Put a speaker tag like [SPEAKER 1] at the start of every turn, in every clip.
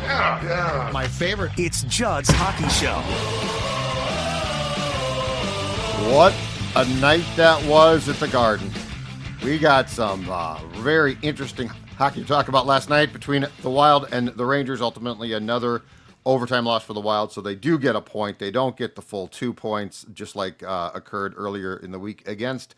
[SPEAKER 1] Yeah.
[SPEAKER 2] My favorite.
[SPEAKER 3] It's Judd's Hockey Show.
[SPEAKER 4] What a night that was at the Garden. We got some very interesting hockey to talk about last night between the Wild and the Rangers. Ultimately, another overtime loss for the Wild, so they do get a point. They don't get the full 2 points, just like occurred earlier in the week against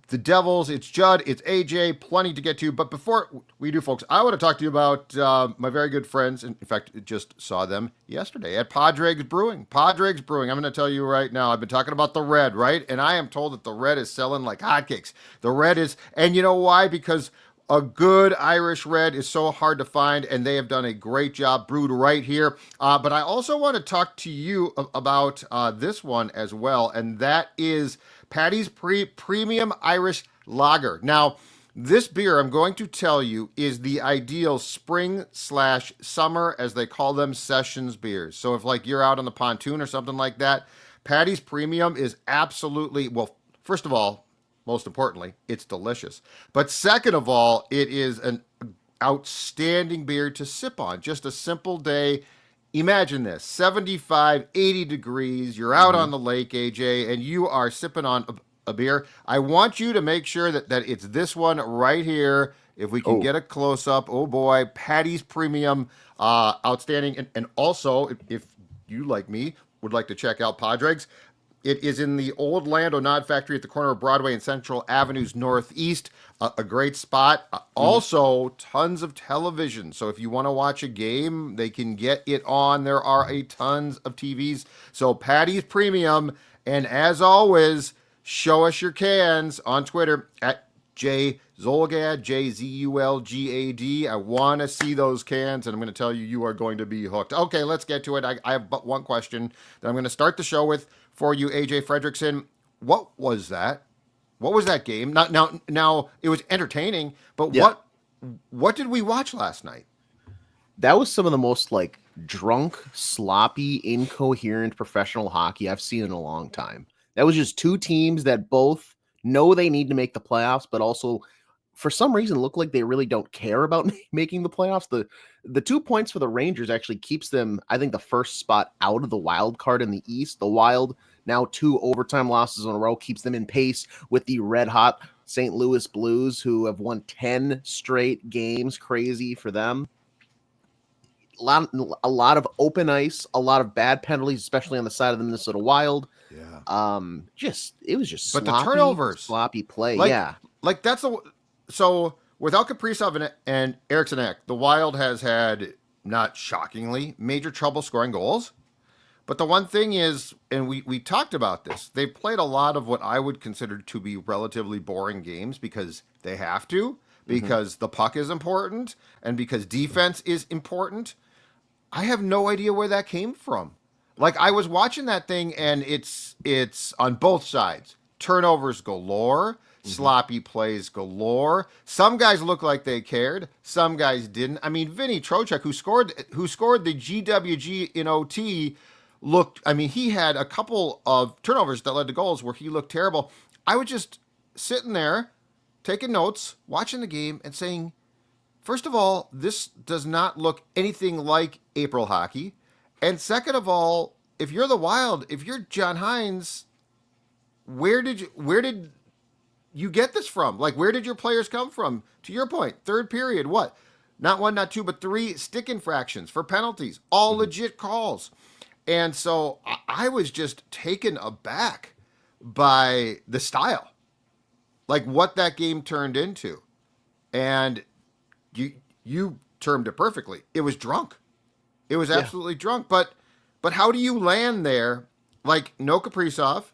[SPEAKER 4] the Devils. It's Judd, it's AJ, plenty to get to. But before we do, folks, I want to talk to you about my very good friends. In fact, just saw them yesterday at Padres Brewing. Padres Brewing. I'm going to tell you right now, I've been talking about the red, right? And I am told that the red is selling like hotcakes. The red is, and you know why? Because a good Irish red is so hard to find, and they have done a great job brewed right here. But I also want to talk to you about this one as well, and that is Paddy's Premium Irish Lager. Now, this beer, I'm going to tell you, is the ideal spring/summer, as they call them, sessions beers. So if like you're out on the pontoon or something like that, Paddy's Premium is absolutely, well, first of all, most importantly, it's delicious. But second of all, it is an outstanding beer to sip on. Just a simple day. Imagine this, 75, 80 degrees. You're out on the lake, AJ, and you are sipping on a beer. I want you to make sure that it's this one right here. If we can get a close-up, oh boy, Paddy's Premium, outstanding. And also, if you, like me, would like to check out Padres, it is in the old Lando Nod Factory at the corner of Broadway and Central Avenues Northeast. A great spot. Also, tons of television. So if you want to watch a game, they can get it on. There are tons of TVs. So Paddy's Premium. And as always, show us your cans on Twitter at JZulgad, JZULGAD. I want to see those cans, and I'm going to tell you, you are going to be hooked. Okay, let's get to it. I have but one question that I'm going to start the show with for you, AJ Fredrickson. What was that? What was that game? Now it was entertaining, but
[SPEAKER 5] Yeah.
[SPEAKER 4] what did we watch last night?
[SPEAKER 5] That was some of the most like drunk, sloppy, incoherent professional hockey I've seen in a long time. That was just two teams that both know they need to make the playoffs, but also for some reason look like they really don't care about making the playoffs. The 2 points for the Rangers actually keeps them, I think, the first spot out of the wild card in the East. The Wild, now 2 overtime losses in a row, keeps them in pace with the red hot St. Louis Blues, who have won 10 straight games. Crazy for them. A lot of open ice, a lot of bad penalties, especially on the side of the Minnesota Wild.
[SPEAKER 4] Yeah.
[SPEAKER 5] It was just
[SPEAKER 4] But
[SPEAKER 5] sloppy,
[SPEAKER 4] the turnovers,
[SPEAKER 5] sloppy play.
[SPEAKER 4] Like that's so without Kaprizov and Eriksson Ek, the Wild has had, not shockingly, major trouble scoring goals. But the one thing is, and we talked about this, they've played a lot of what I would consider to be relatively boring games because they have to, because the puck is important, and because defense is important. I have no idea where that came from. Like, I was watching that thing, and it's on both sides. Turnovers galore, sloppy plays galore. Some guys look like they cared. Some guys didn't. I mean, Vinny Trocheck, who scored the GWG in OT, looked. I mean, he had a couple of turnovers that led to goals where he looked terrible. I was just sitting there, taking notes, watching the game, and saying, first of all, this does not look anything like April hockey. And second of all, if you're the Wild, if you're John Hines, where did you get this from? Like, where did your players come from? To your point, third period, what? Not one, not two, but 3 stick infractions for penalties, all legit calls. And so I was just taken aback by the style, like what that game turned into. And you termed it perfectly. It was drunk. It was absolutely drunk. But how do you land there? Like, no Kaprizov.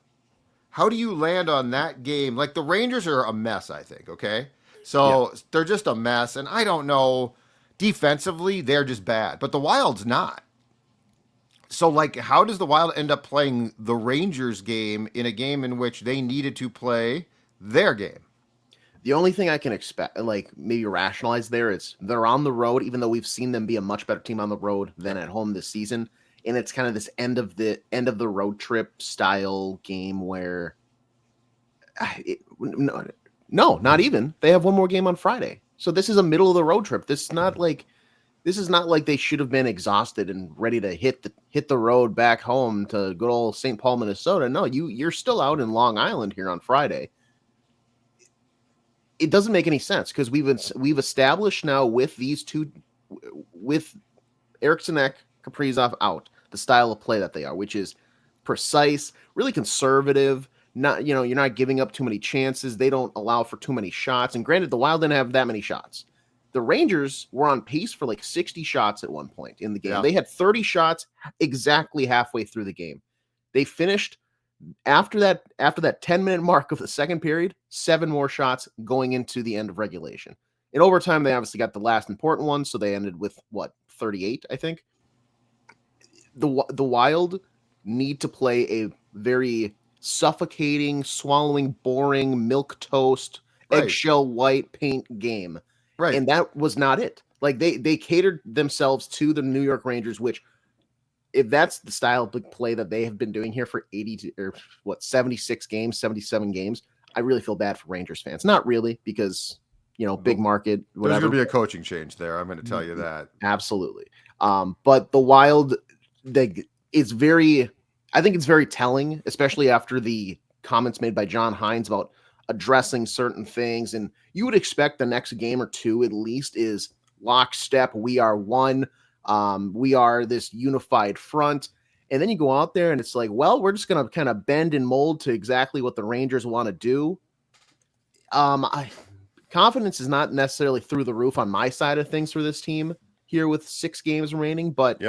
[SPEAKER 4] How do you land on that game? Like, the Rangers are a mess, I think, okay? So they're just a mess. And I don't know, defensively, they're just bad. But the Wild's not. So, like, how does the Wild end up playing the Rangers game in a game in which they needed to play their game?
[SPEAKER 5] The only thing I can expect, like maybe rationalize there, is they're on the road, even though we've seen them be a much better team on the road than at home this season. And it's kind of this end of the road trip style game where, no, not even. They have one more game on Friday, so this is a middle of the road trip. This is not like this is not like they should have been exhausted and ready to hit the road back home to good old St. Paul, Minnesota. No, you're still out in Long Island here on Friday. It doesn't make any sense because we've established now with these two, with Eriksson Ek, Kaprizov out, the style of play that they are, which is precise, really conservative. Not, you're not giving up too many chances. They don't allow for too many shots. And granted, the Wild didn't have that many shots. The Rangers were on pace for like 60 shots at one point in the game. Yeah. They had 30 shots exactly halfway through the game. They finished after that 10-minute mark of the second period, 7 more shots going into the end of regulation. In overtime, they obviously got the last important one, so they ended with 38, I think. The Wild need to play a very suffocating, swallowing, boring, milquetoast, eggshell white paint game. Right. And that was not it. Like they catered themselves to the New York Rangers, which if that's the style of play that they have been doing here for 76 games, 77 games, I really feel bad for Rangers fans. Not really, because, big market, whatever.
[SPEAKER 4] There's going to be a coaching change there. I'm going to tell you that.
[SPEAKER 5] Absolutely. But the Wild, I think it's very telling, especially after the comments made by John Hines about addressing certain things. And you would expect the next game or two at least is lockstep. We are one. We are this unified front. And then you go out there and it's like, well, we're just going to kind of bend and mold to exactly what the Rangers want to do. Confidence is not necessarily through the roof on my side of things for this team here with 6 games remaining, but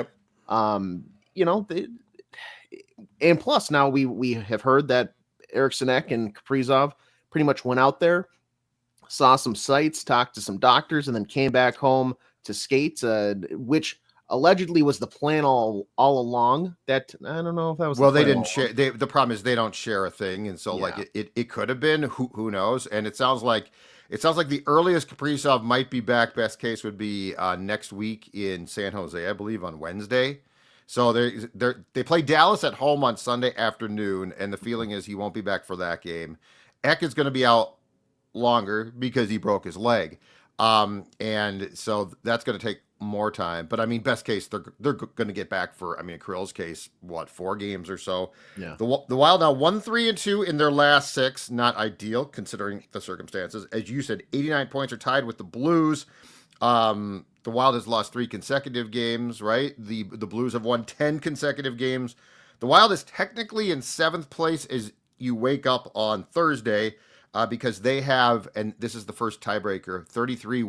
[SPEAKER 5] and plus now we have heard that Eriksson Ek and Kaprizov pretty much went out there, saw some sights, talked to some doctors, and then came back home to skate, which allegedly was the plan all along. That I don't know if that was.
[SPEAKER 4] Well, they didn't share. The problem is they don't share a thing, and so it could have been. Who knows? And it sounds like the earliest Kaprizov might be back. Best case would be next week in San Jose, I believe, on Wednesday. So they play Dallas at home on Sunday afternoon, and the feeling is he won't be back for that game. Ek is going to be out longer because he broke his leg. And so that's going to take more time. But I mean, best case, they're going to get back for, Krill's case, 4 games or so. Yeah. The Wild now 1-3-2 in their last 6. Not ideal considering the circumstances. As you said, 89 points are tied with the Blues. The Wild has lost 3 consecutive games, right? The Blues have won 10 consecutive games. The Wild is technically in 7th place as you wake up on Thursday because they have, and this is the first tiebreaker, 33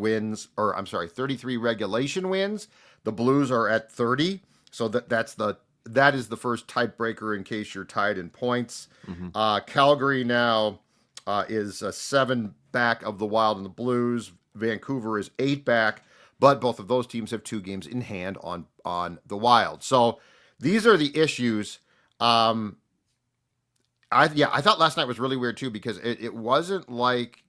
[SPEAKER 4] regulation wins. The Blues are at 30. So that is the first tiebreaker in case you're tied in points. Mm-hmm. Calgary now is 7 back of the Wild and the Blues. Vancouver is 8 back, but both of those teams have 2 games in hand on the Wild. So these are the issues. I thought last night was really weird too, because it wasn't like,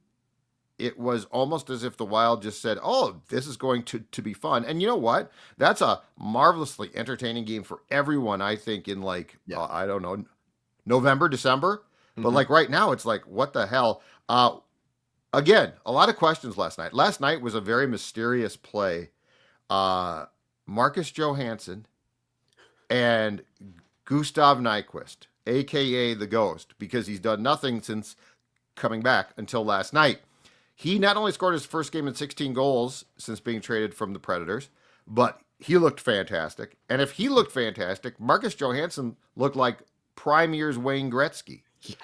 [SPEAKER 4] it was almost as if the Wild just said, oh, this is going to be fun. And you know what? That's a marvelously entertaining game for everyone, I think, in I don't know, November, December. Mm-hmm. But like right now, it's like, what the hell? Again, a lot of questions last night. Last night was a very mysterious play. Marcus Johansson and Gustav Nyquist, a.k.a. the Ghost, because he's done nothing since coming back until last night. He not only scored his first game in 16 goals since being traded from the Predators, but he looked fantastic. And if he looked fantastic, Marcus Johansson looked like prime years Wayne Gretzky. Yeah.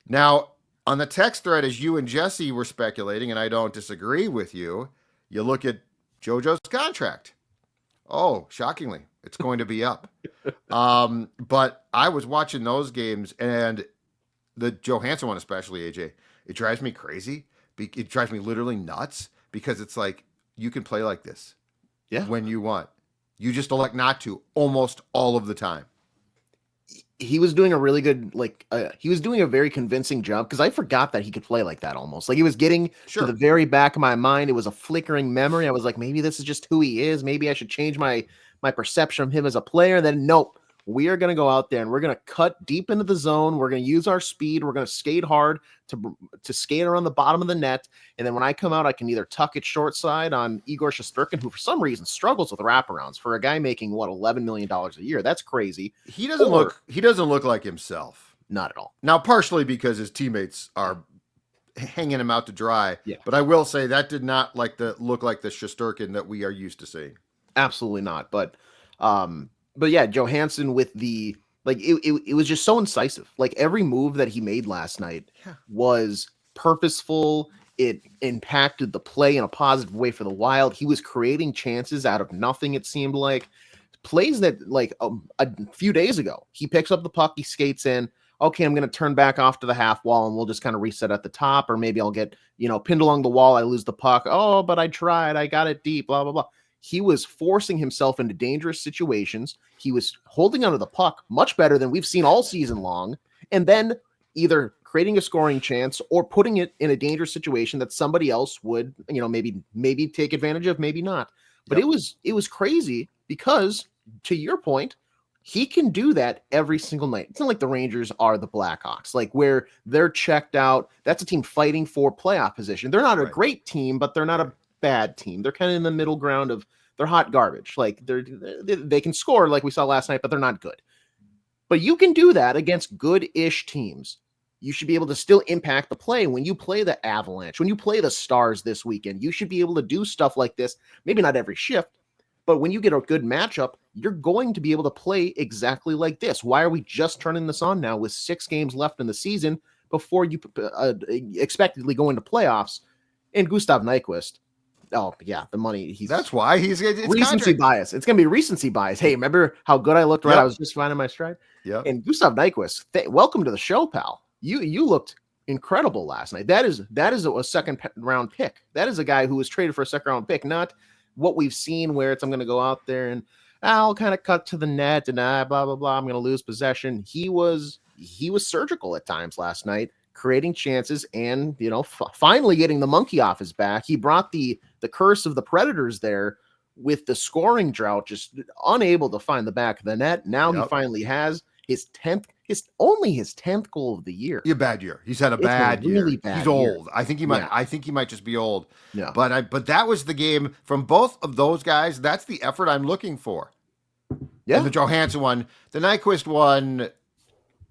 [SPEAKER 4] Now, on the text thread, as you and Jesse were speculating, and I don't disagree with you, you look at JoJo's contract. Oh, shockingly, it's going to be up. But I was watching those games, and the Johansson one especially, AJ, it drives me crazy. It drives me literally nuts, because it's like, you can play like this when you want. You just elect not to almost all of the time.
[SPEAKER 5] He was doing a really good, he was doing a very convincing job, because I forgot that he could play like that almost. Like, he was getting to the very back of my mind. It was a flickering memory. I was like, maybe this is just who he is. Maybe I should change my perception of him as a player. Then nope, We are going to go out there and we're going to cut deep into the zone. We're going to use our speed. We're going to skate hard to skate around the bottom of the net. And then when I come out, I can either tuck it short side on Igor Shesterkin, who for some reason struggles with wraparounds. For a guy making $11 million a year, that's crazy.
[SPEAKER 4] He doesn't look like himself.
[SPEAKER 5] Not at all.
[SPEAKER 4] Now, partially because his teammates are hanging him out to dry.
[SPEAKER 5] Yeah.
[SPEAKER 4] But I will say that did not look like the Shesterkin that we are used to seeing.
[SPEAKER 5] Absolutely not. But yeah, Johansson with the it was just so incisive. Like every move that he made last night was purposeful. It impacted the play in a positive way for the Wild. He was creating chances out of nothing. It seemed like plays that a few days ago, he picks up the puck, he skates in. Okay, I'm going to turn back off to the half wall and we'll just kind of reset at the top, or maybe I'll get, pinned along the wall. I lose the puck. Oh, but I tried. I got it deep, blah, blah, blah. He was forcing himself into dangerous situations. He was holding onto the puck much better than we've seen all season long. And then either creating a scoring chance or putting it in a dangerous situation that somebody else would, maybe take advantage of, maybe not. But it was crazy because, to your point, he can do that every single night. It's not like the Rangers are the Blackhawks, like where they're checked out. That's a team fighting for playoff position. They're not a great team, but they're not a bad team. They're kind of in the middle ground of they're hot garbage. Like they can score like we saw last night, but they're not good. But you can do that against good-ish teams. You should be able to still impact the play. When you play the Avalanche, when you play the Stars this weekend, you should be able to do stuff like this. Maybe not every shift, but when you get a good matchup, you're going to be able to play exactly like this. Why are we just turning this on now with 6 games left in the season before you expectedly go into playoffs? And Gustav Nyquist, oh yeah, the money.
[SPEAKER 4] That's why it's
[SPEAKER 5] recency bias. It's going to be recency bias. Hey, remember how good I looked? Right, I was just finding my stride.
[SPEAKER 4] Yeah.
[SPEAKER 5] And Gustav Nyquist, welcome to the show, pal. You looked incredible last night. That is a second round pick. That is a guy who was traded for a second round pick, not what we've seen where I'm going to go out there and I'll kind of cut to the net and blah, blah, blah. I'm going to lose possession. He was surgical at times last night, creating chances and, finally getting the monkey off his back. He brought the curse of the Predators there with the scoring drought, just unable to find the back of the net. Now he finally has his 10th goal of the year.
[SPEAKER 4] A bad year. He's had a bad year. He's old. I think he might just be old.
[SPEAKER 5] Yeah.
[SPEAKER 4] But that was the game from both of those guys. That's the effort I'm looking for. Yeah. And the Johansson one, the Nyquist one,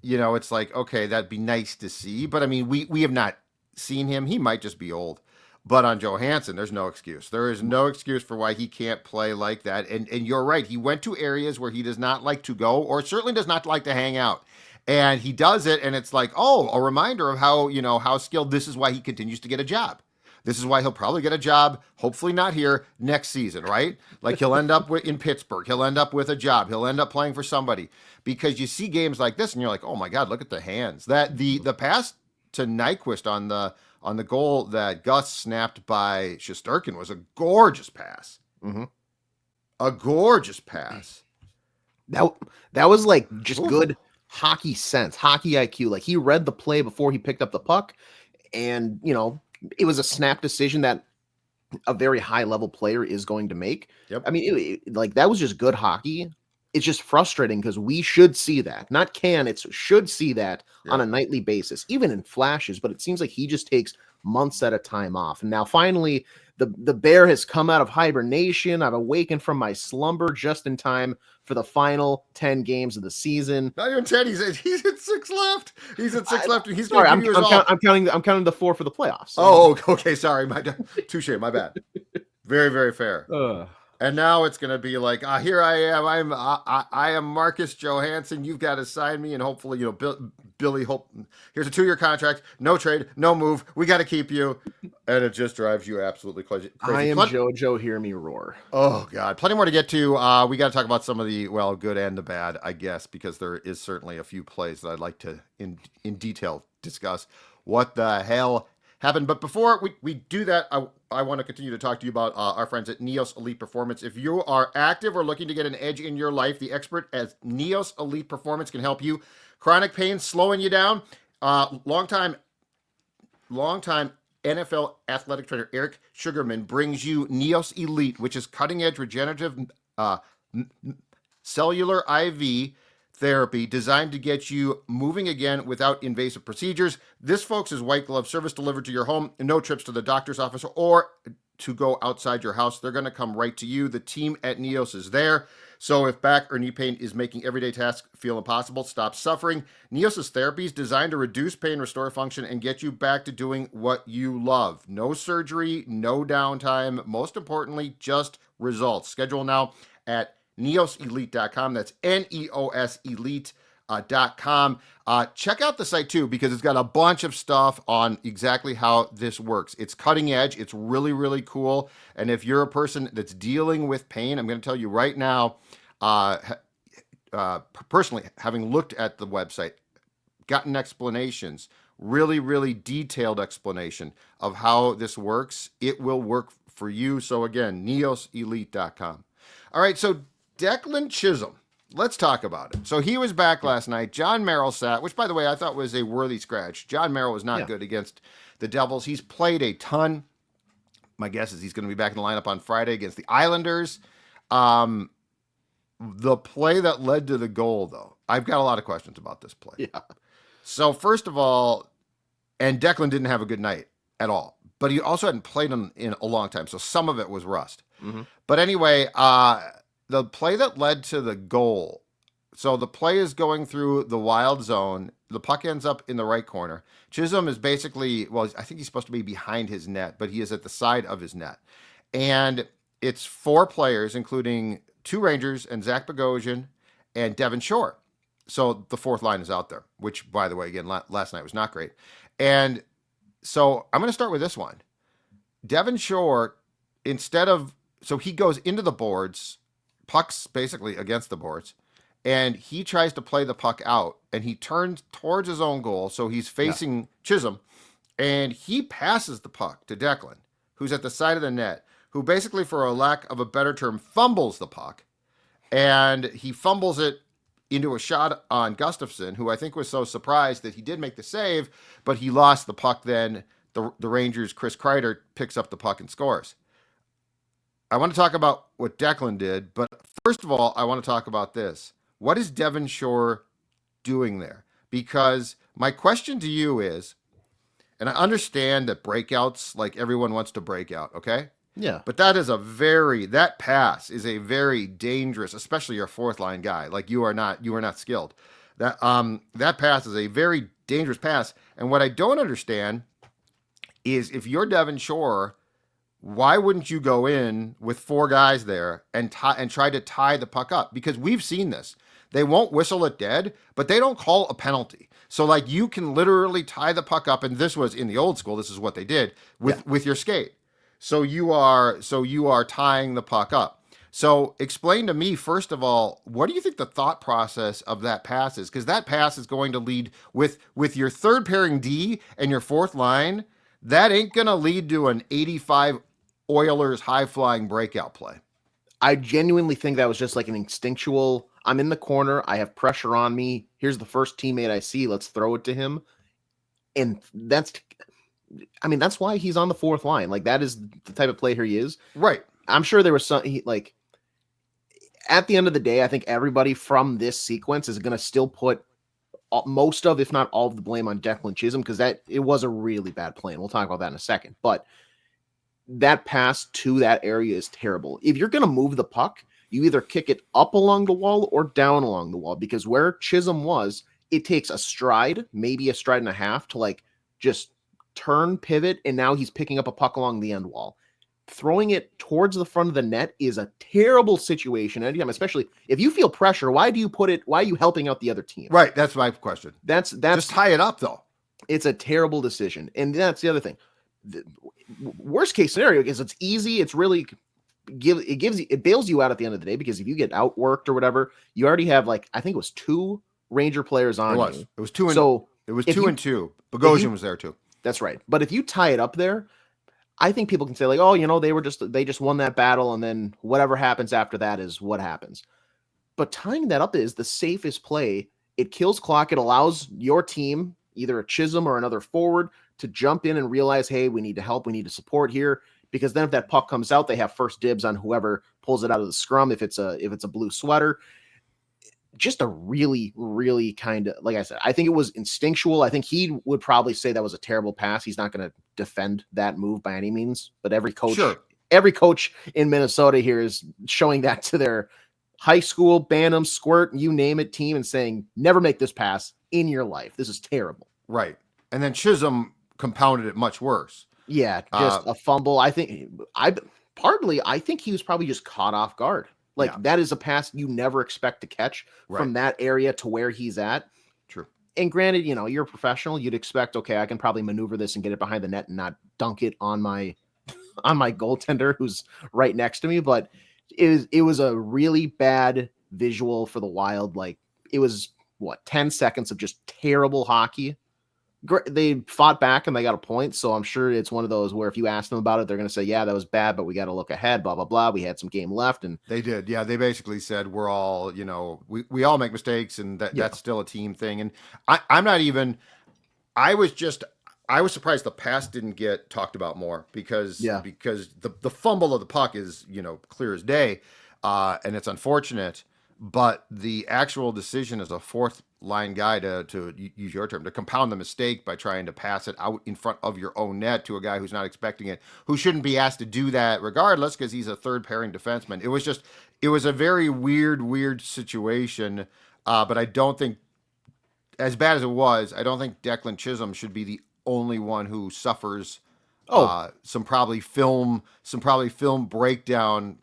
[SPEAKER 4] it's like, okay, that'd be nice to see. But I mean, we have not seen him. He might just be old. But on Johansson, there's no excuse. There is no excuse for why he can't play like that. And you're right. He went to areas where he does not like to go, or certainly does not like to hang out. And he does it, and it's like, oh, a reminder of how skilled. This is why he continues to get a job. This is why he'll probably get a job, hopefully not here, next season, right? Like he'll end up in Pittsburgh. He'll end up with a job. He'll end up playing for somebody. Because you see games like this, and you're like, oh my God, look at the hands. That the pass to Nyquist on the goal that Gus snapped by Shesterkin was a gorgeous pass.
[SPEAKER 5] Mm-hmm.
[SPEAKER 4] A gorgeous pass.
[SPEAKER 5] That was like just good hockey sense, hockey IQ. Like he read the play before he picked up the puck, and it was a snap decision that a very high level player is going to make.
[SPEAKER 4] Yep.
[SPEAKER 5] I mean, that was just good hockey. It's just frustrating because we should see that, not should see that on a nightly basis, even in flashes. But it seems like he just takes months at a time off. And now finally, the bear has come out of hibernation. I've awakened from my slumber just in time for the final 10 games of the season.
[SPEAKER 4] Not even 10. He's at 6 left. He's at 6 left. And he's
[SPEAKER 5] sorry. I'm counting the 4 for the playoffs. So.
[SPEAKER 4] Oh, okay. Sorry. Touche. My bad. Very, very fair. And now it's going to be like, here I am. I am Marcus Johansson. You've got to sign me, and hopefully, Billy. Here's a 2-year contract. No trade. No move. We got to keep you, and it just drives you absolutely crazy.
[SPEAKER 5] I am JoJo. Hear me roar.
[SPEAKER 4] Oh God, plenty more to get to. We got to talk about some of the good and the bad, I guess, because there is certainly a few plays that I'd like to in detail discuss. What the hell happened? But before we do that, I want to continue to talk to you about our friends at Neos Elite Performance. If you are active or looking to get an edge in your life, the expert at Neos Elite Performance can help you. Chronic pain slowing you down. Longtime NFL athletic trainer Eric Sugarman brings you Neos Elite, which is cutting-edge regenerative cellular IV therapy designed to get you moving again without invasive procedures. This, folks, is white glove service delivered to your home. No trips to the doctor's office or to go outside your house. They're going to come right to you. The team at Neos is there. So if back or knee pain is making everyday tasks feel impossible, stop suffering. Neos' therapy is designed to reduce pain, restore function, and get you back to doing what you love. No surgery, no downtime. Most importantly, just results. Schedule now at neoselite.com. That's NEOS Elite.com. Check out the site too, because it's got a bunch of stuff on exactly how this works. It's cutting edge. It's really, really cool. And if you're a person that's dealing with pain, I'm going to tell you right now, personally, having looked at the website, gotten explanations, really, really detailed explanation of how this works, it will work for you. So again, neoselite.com. All right, so Declan Chisholm, let's talk about it. So he was back last night. John Merrill sat, which, by the way, I thought was a worthy scratch. John Merrill was not good against the Devils. He's played a ton. My guess is he's going to be back in the lineup on Friday against the Islanders. The play that led to the goal, though, I've got a lot of questions about this play.
[SPEAKER 5] Yeah.
[SPEAKER 4] So first of all, and Declan didn't have a good night at all, but he also hadn't played him in a long time, so some of it was rust. Mm-hmm. But anyway, the play that led to the goal, so the play is going through the Wild zone. The puck ends up in the right corner. Chisholm is basically, well, I think he's supposed to be behind his net, but he is at the side of his net. And it's 4 players, including 2 Rangers and Zach Bogosian and Devin Shore. So the 4th line is out there, which, by the way, again, last night was not great. And so I'm going to start with this one. Devin Shore, so he goes into the boards, puck's basically against the boards, and he tries to play the puck out, and he turns towards his own goal, so he's facing Chisholm, and he passes the puck to Declan, who's at the side of the net, who basically, for a lack of a better term, fumbles the puck, and he fumbles it into a shot on Gustafsson, who I think was so surprised that he did make the save, but he lost the puck then. The Rangers' Chris Kreider picks up the puck and scores. I want to talk about what Declan did, but first of all, I want to talk about this. What is Devin Shore doing there? Because my question to you is, and I understand that breakouts, like everyone wants to break out, okay?
[SPEAKER 5] Yeah.
[SPEAKER 4] But that pass is a very dangerous, especially your 4th line guy. Like you are not skilled. That pass is a very dangerous pass. And what I don't understand is, if you're Devin Shore, why wouldn't you go in with 4 guys there and try to tie the puck up? Because we've seen this. They won't whistle it dead, but they don't call a penalty. So like you can literally tie the puck up, and this was in the old school. This is what they did with your skate. So you are tying the puck up. So explain to me, first of all, what do you think the thought process of that pass is? Because that pass is going to lead with your 3rd pairing D and your 4th line. That ain't going to lead to an 85 Oilers high-flying breakout play.
[SPEAKER 5] I genuinely think that was just like an instinctual, I'm in the corner, I have pressure on me, here's the first teammate I see, let's throw it to him. And that's why he's on the 4th line. Like, that is the type of player he is.
[SPEAKER 4] Right.
[SPEAKER 5] I'm sure there was at the end of the day, I think everybody from this sequence is going to still put most of, if not all of the blame on Declan Chisholm, because it was a really bad play, and we'll talk about that in a second. But that pass to that area is terrible. If you're going to move the puck, you either kick it up along the wall or down along the wall, because where Chisholm was, it takes a stride, maybe a stride and a half, to just turn, pivot, and now he's picking up a puck along the end wall. Throwing it towards the front of the net is a terrible situation anytime, especially if you feel pressure. Why are you helping out the other team?
[SPEAKER 4] Right, that's my question.
[SPEAKER 5] That's
[SPEAKER 4] just tie it up, though.
[SPEAKER 5] It's a terrible decision. And that's the other thing. The worst case scenario is it's easy. It's really it bails you out at the end of the day, because if you get outworked or whatever, you already have I think it was 2 Ranger players on you.
[SPEAKER 4] It was 2 and
[SPEAKER 5] so
[SPEAKER 4] it was 2 and 2. Bogosian was there too.
[SPEAKER 5] That's right. But if you tie it up there, I think people can say they just won that battle, and then whatever happens after that is what happens. But tying that up is the safest play. It kills clock. It allows your team, either a Chisholm or another forward, to jump in and realize, hey, we need to help, we need to support here, because then if that puck comes out, they have first dibs on whoever pulls it out of the scrum, if it's a blue sweater. just a really, really kind of, like I said, I think it was instinctual. I think he would probably say that was a terrible pass. He's not going to defend that move by any means, but every coach in Minnesota here is showing that to their high school, Bantam, Squirt, you name it team and saying, never make this pass in your life. This is terrible.
[SPEAKER 4] Right. And then Chisholm compounded it much worse.
[SPEAKER 5] Yeah, just a fumble. I think he was probably just caught off guard. Like that is a pass you never expect to catch from that area to where he's at.
[SPEAKER 4] True.
[SPEAKER 5] And granted, you're a professional. You'd expect, okay, I can probably maneuver this and get it behind the net and not dunk it on my goaltender who's right next to me. But it was a really bad visual for the Wild. Like it was 10 seconds of just terrible hockey. They fought back and they got a point. So I'm sure it's one of those where if you ask them about it, they're going to say, yeah, that was bad, but we got to look ahead, blah, blah, blah. We had some game left. And
[SPEAKER 4] they did. Yeah. They basically said, we're all, we all make mistakes and that's still a team thing. And I was surprised the pass didn't get talked about more because the fumble of the puck is, clear as day. And it's unfortunate, but the actual decision as a fourth line guy to use your term, to compound the mistake by trying to pass it out in front of your own net to a guy who's not expecting it, who shouldn't be asked to do that regardless because he's a third pairing defenseman. It was a very weird situation. But I don't think, as bad as it was, I don't think Declan Chisholm should be the only one who suffers some probably film breakdown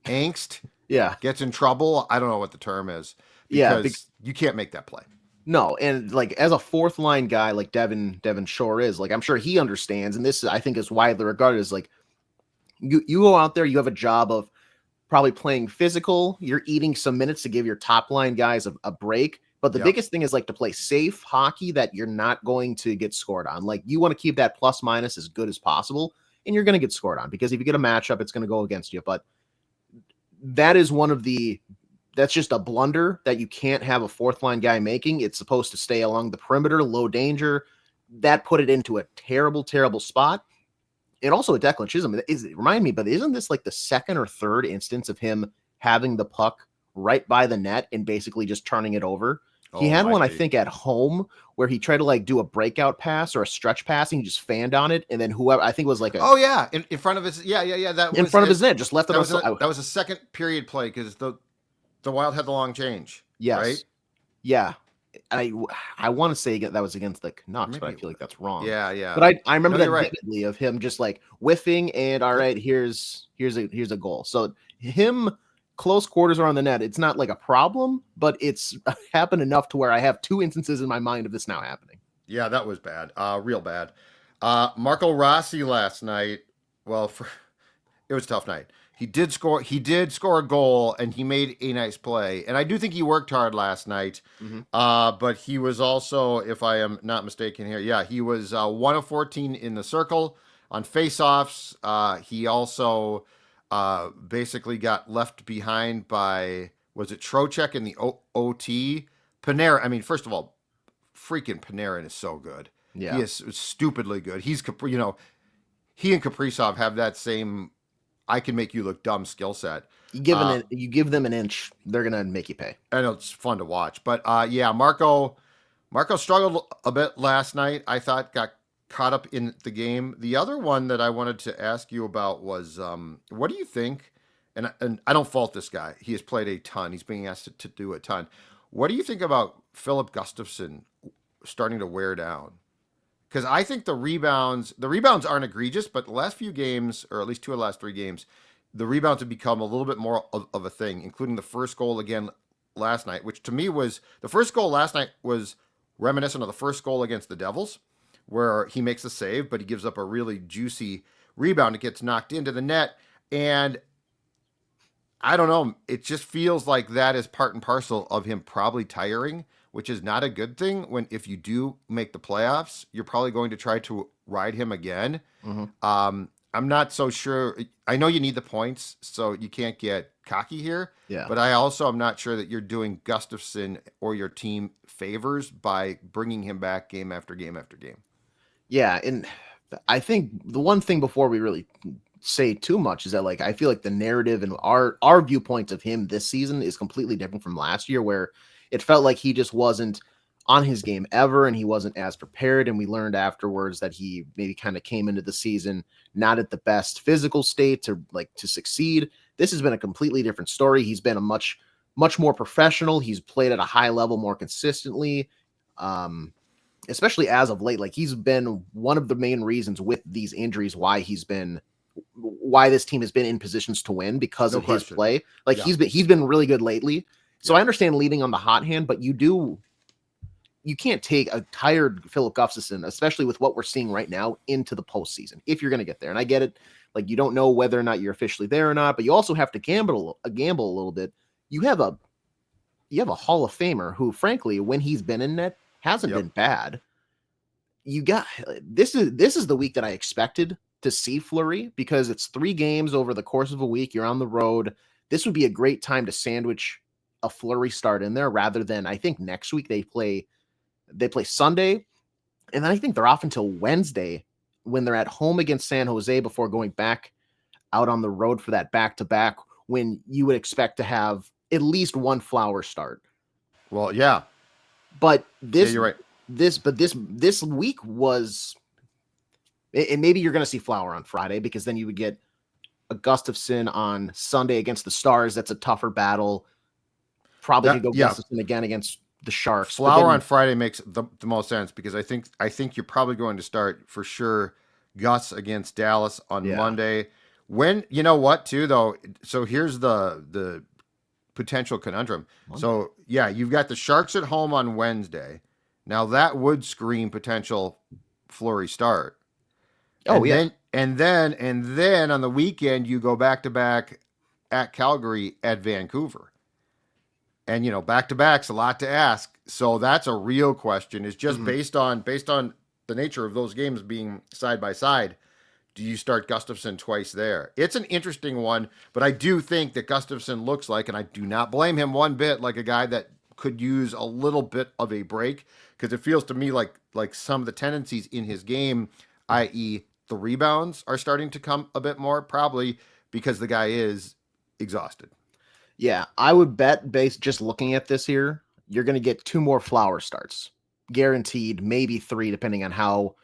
[SPEAKER 4] angst.
[SPEAKER 5] Yeah.
[SPEAKER 4] Gets in trouble. I don't know what the term is. Because you can't make that play.
[SPEAKER 5] No, and like as a fourth line guy like Devin Shore is, like I'm sure he understands, and this I think is widely regarded as like you go out there, you have a job of probably playing physical, you're eating some minutes to give your top line guys a break. But the biggest thing is like to play safe hockey that you're not going to get scored on. Like you want to keep that plus minus as good as possible, and you're going to get scored on because if you get a matchup, it's going to go against you. But that is that's just a blunder that you can't have a fourth line guy making. It's supposed to stay along the perimeter, low danger. That put it into a terrible, terrible spot. And also a Declan Chisholm, remind me, but isn't this like the second or third instance of him having the puck right by the net and basically just turning it over? He had one, I think, at home where he tried to like do a breakout pass or a stretch pass and he just fanned on it. And then whoever, I think it was like
[SPEAKER 4] in front of his, that
[SPEAKER 5] in front of his net, just left it on.
[SPEAKER 4] That was a second period play because the Wild had the long change.
[SPEAKER 5] Yes.
[SPEAKER 4] Right?
[SPEAKER 5] Yeah. I want to say that was against the Canucks, but I feel like that's wrong.
[SPEAKER 4] Yeah.
[SPEAKER 5] But I remember that vividly of him just like whiffing and all right, here's a goal. So him close quarters around the net, it's not like a problem, but it's happened enough to where I have two instances in my mind of this now happening.
[SPEAKER 4] Yeah, that was bad. Real bad. Marco Rossi last night, it was a tough night. He did score a goal and he made a nice play. And I do think he worked hard last night. Mm-hmm. But he was also, if I am not mistaken here, he was 1 of 14 in the circle on faceoffs. He also basically got left behind by, was it Trocheck in the OT? Panarin, I mean, first of all, freaking Panarin is so good.
[SPEAKER 5] Yeah.
[SPEAKER 4] He is stupidly good. He and Kaprizov have that same I can make you look dumb skill set.
[SPEAKER 5] You give them an inch, they're gonna make you pay.
[SPEAKER 4] I know it's fun to watch, but Marco struggled a bit last night. I thought got caught up in the game. The other one that I wanted to ask you about was what do you think? And I don't fault this guy. He has played a ton. He's being asked to do a ton. What do you think about Philip Gustafsson starting to wear down? Because I think the rebounds aren't egregious, but the last few games, or at least 2 of the last 3 games, the rebounds have become a little bit more of a thing, including the first goal again last night, which to me was, the first goal last night was reminiscent of the first goal against the Devils, where he makes the save, but he gives up a really juicy rebound. It gets knocked into the net, and I don't know, it just feels like that is part and parcel of him probably tiring, which is not a good thing when if you do make the playoffs, you're probably going to try to ride him again. Mm-hmm. I'm not so sure. I know you need the points, so you can't get cocky here.
[SPEAKER 5] Yeah.
[SPEAKER 4] But I also am not sure that you're doing Gustafsson or your team favors by bringing him back game after game after game.
[SPEAKER 5] Yeah, and I think the one thing before we really say too much is that like I feel like the narrative and our viewpoint of him this season is completely different from last year, where it felt like he just wasn't on his game ever and he wasn't as prepared, and we learned afterwards that he maybe kind of came into the season not at the best physical state to succeed. This has been a completely different story. He's been a much more professional. He's played at a high level more consistently. Especially as of late, like he's been one of the main reasons with these injuries why this team has been in positions to win because of his play. Like he's been really good lately. So I understand leading on the hot hand, but you can't take a tired Philip Gustafsson, especially with what we're seeing right now, into the postseason if you're going to get there. And I get it. Like you don't know whether or not you're officially there or not, but you also have to gamble a little bit. You have a Hall of Famer who, frankly, when he's been in net, hasn't been bad. This is the week that I expected to see Fleury, because it's 3 games over the course of a week. You're on the road. This would be a great time to sandwich a Fleury start in there, rather than, I think next week they play Sunday, and then I think they're off until Wednesday when they're at home against San Jose before going back out on the road for that back-to-back, when you would expect to have at least one Flower start.
[SPEAKER 4] Well, yeah.
[SPEAKER 5] But
[SPEAKER 4] you're right.
[SPEAKER 5] This week was, and maybe you're going to see Flower on Friday, because then you would get a Gustafsson on Sunday against the Stars. That's a tougher battle. Probably could go Gustafsson again against the Sharks.
[SPEAKER 4] Flower on Friday makes the most sense, because I think you're probably going to start for sure Gus against Dallas on Monday. When, you know what, too, though? So here's the potential conundrum. Monday. So, you've got the Sharks at home on Wednesday. Now, that would scream potential Fleury start. And then on the weekend, you go back-to-back at Calgary, at Vancouver. And, back-to-back's a lot to ask. So that's a real question. Is just based on the nature of those games being side by side, do you start Gustafsson twice there? It's an interesting one, but I do think that Gustafsson looks like, and I do not blame him one bit, like a guy that could use a little bit of a break, because it feels to me like some of the tendencies in his game, i.e. the rebounds, are starting to come a bit more, probably because the guy is exhausted.
[SPEAKER 5] Yeah, I would bet, based just looking at this here, you're going to get 2 more Flower starts. Guaranteed, maybe 3, depending on how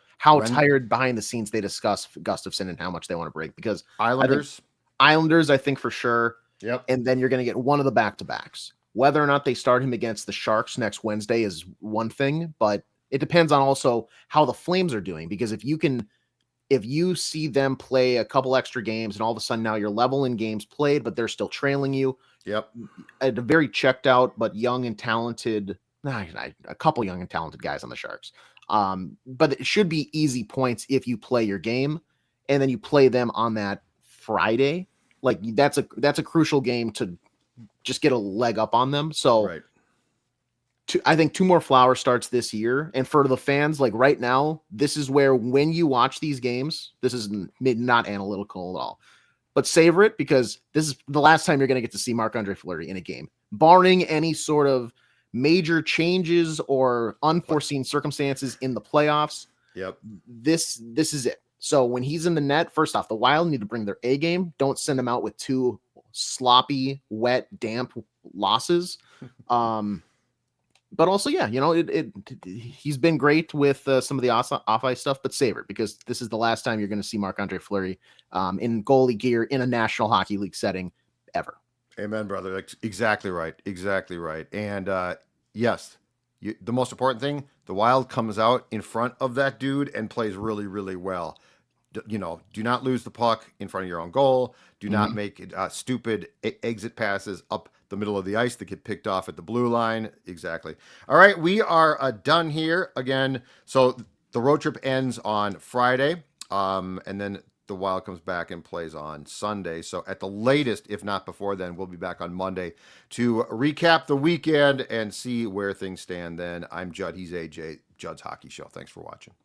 [SPEAKER 5] tired behind the scenes they discuss Gustafsson and how much they want to break. Because
[SPEAKER 4] Islanders,
[SPEAKER 5] I think for sure.
[SPEAKER 4] Yep.
[SPEAKER 5] And then you're going to get one of the back-to-backs. Whether or not they start him against the Sharks next Wednesday is one thing, but it depends on also how the Flames are doing. Because if you see them play a couple extra games and all of a sudden now you're level in games played, but they're still trailing you.
[SPEAKER 4] Yep.
[SPEAKER 5] A very checked out, but young and talented, a couple young and talented guys on the Sharks. But it should be easy points if you play your game and then you play them on that Friday. Like that's a crucial game to just get a leg up on them. So
[SPEAKER 4] right.
[SPEAKER 5] I think 2 more Flower starts this year. And for the fans, like right now, this is where, when you watch these games, this is not analytical at all, but savor it, because this is the last time you're going to get to see Marc-Andre Fleury in a game, barring any sort of major changes or unforeseen circumstances in the playoffs.
[SPEAKER 4] Yep.
[SPEAKER 5] This is it. So when he's in the net, first off, the Wild need to bring their A game. Don't send him out with 2 sloppy, wet, damp losses. But also, he's been great with some of the off-ice stuff, but savor it, because this is the last time you're going to see Marc-Andre Fleury in goalie gear in a National Hockey League setting ever.
[SPEAKER 4] Amen, brother. Exactly right. Exactly right. And yes, the most important thing, the Wild comes out in front of that dude and plays really, really well. Do not lose the puck in front of your own goal. Do not make stupid exit passes up the middle of the ice that get picked off at the blue line. Exactly. All right, we are done here again. So the road trip ends on Friday, and then the Wild comes back and plays on Sunday. So at the latest, if not before then, we'll be back on Monday to recap the weekend and see where things stand then. I'm Judd. He's AJ. Judd's Hockey Show. Thanks for watching.